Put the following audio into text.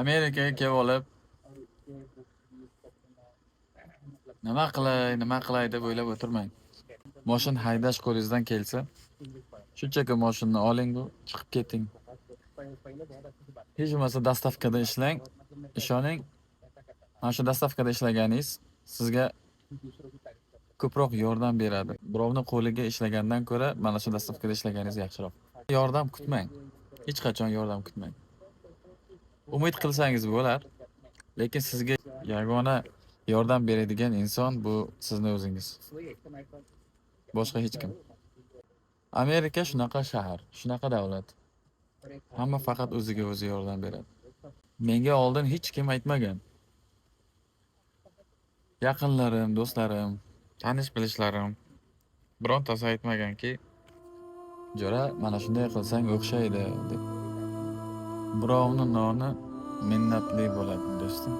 Amerikaga kelib olib, nima qilay deb o'ylab o'tirmang. Mashina haydash qo'lingizdan kelsa, shunchaki mashinani oling bu, chiqib keting. Hech bo'lmasa dastavkada ishlang. Ishoning, mana shu dastavkada ishlaganingiz sizga ko'proq yordam beradi. Birovning qo'liga ishlagandan ko'ra, mana shu dastavkada ishlaganingiz yaxshiroq. Yordam kutmang. Hech qachon yordam kutmang. Umid qilsangiz bo'lar, lekin sizga yagona yordam beradigan inson bu sizni o'zingiz. Boshqa hech kim. Amerika shunaqa shahar, shunaqa davlat. Hamma faqat o'ziga o'zi yordam beradi. Menga oldin hech kim aytmagan. Yaqinlarim, do'stlarim, tanish bilishlarim birontasi aytmaganki, "Jo'ra, mana shunday qilsang o'xshaydi" deb. Birovning noni minnatli bo'ladi, do'stim.